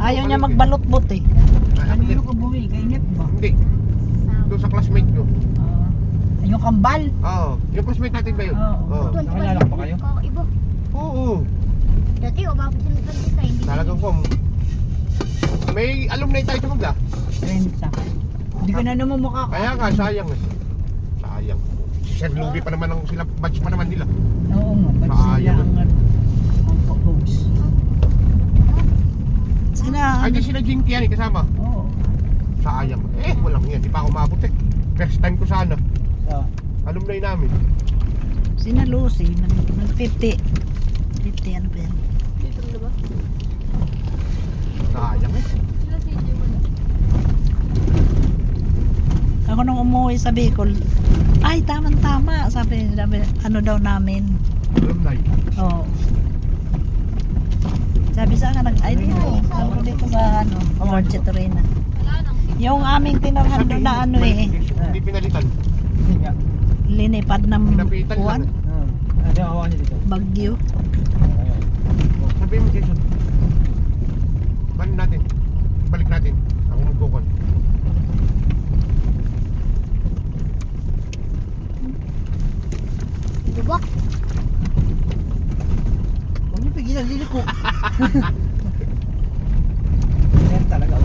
Ayaw niya magbalot-bot eh. Kanino ka buwi? Kainit ba? Hindi. Doon sa classmate ko. Yung kambal? Oo. Yung classmate natin ba yun? Oo. Nakilala pa kayo? Kakaiba. Oo. Dati, umabot sa nagkakita, hindi. Talagang kom. May alumni tayo sa magla. Renta. Hindi ka na naman makaka... Kaya nga, sayang eh. Sayang. Sir, lugi pa naman ang sila, batch pa naman nila. Oo nga, ba't sila Sayang. ang pag-host? Sina, Ay, di sila Jinky yan eh, kasama. Oo. Sayang. Walang yan. Di pa ako umabot eh. First time ko sana. So, Alumni namin. sina Lucy, nag 50. 50 ano pa yan? Dito na ba? Sayang eh. Sila si Jay wala. Ako nung umuwi sa Bicol, ay tama-tama, sabi ano daw namin. Alumni. Oo. Sabi sa akin, ay dito sa ano, Marche Torena. Wala nang si Yung aming tinarhan doon na ano eh, Hindi pinalitan. hindi nga. linipad ng Pinapitan buwan, lang. Ano yung awa niyo dito? bagyo. Sabihin mo, Jason. Balik natin. Balik natin. Ako magkukon. Lubak. Huwag niyo pigilan, liliko. Yan talaga.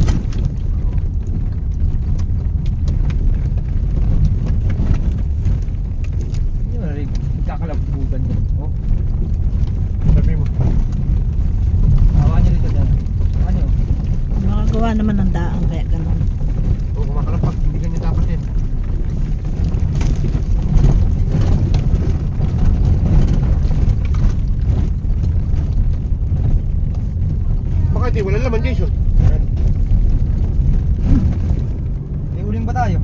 Hindi mo rin kakalabugan din. Oh, Sabihin mo. awa niyo dito dyan. Ano? Makagawa naman ng daan kaya ganun. Oo, kumakalapak. Hindi ganyan dapat yan. Baka di, wala naman, Jason. May uling ba tayo?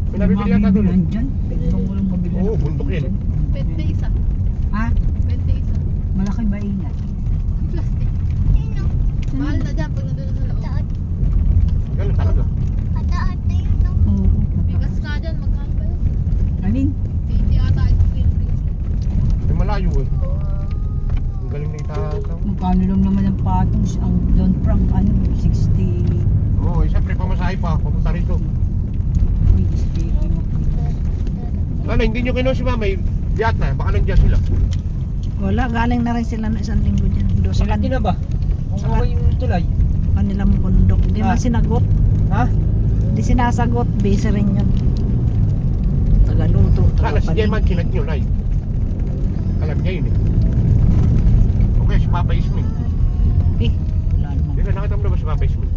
May nabibili yata doon. Nandyan. Tignan ko lang mabili. Oo, bundok yan. 20 isa. Ha? 20 isa. Malaki ba ingat? Plastic. Mahal na dyan pag nandun na sa loob. Ganun talaga. Oo. Bigas ka dyan, magkano ba yun? Alin? 80 ata isang kilong bigas na. May malayo eh. Ang galing na itatang. Magkano lang naman ang patong ang Don Frank ano 60. Oo, siyempre pamasahe pa. Papunta rito. Uy, 60 mo. Lala, hindi nyo kinuha si Mama. Biyat na. Baka nandiyan sila. Wala, galing na rin sila ng isang linggo dyan. Doon sa Silati na ba? Kung Sa- okay yung tulay. kanilang bundok. Hindi man Ah. sinagot. Ha? Hindi sinasagot. Busy rin yun. Tagaluto. Sana si Jeman kinag nyo, Lai. Alam niya yun eh. Okay, si Papa Isming. Eh, wala naman. Hindi ka nakita mo na ba si Papa Isming?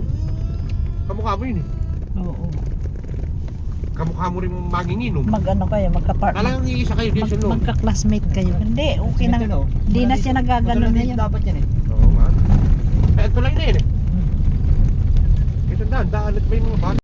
Kamukha mo yun eh. Oo. Kamukha mo rin manginginom. Mag-ano kayo, magka-partner. Talagang iisa kayo, Jason, no? Magka-classmate kayo. Hindi, okay na. Ito, no? Hindi na siya nagaganon na Matulad yun. dapat yan eh. Oo nga. Eh, ito lang na yun eh. Ito daan, daan at may mga bata.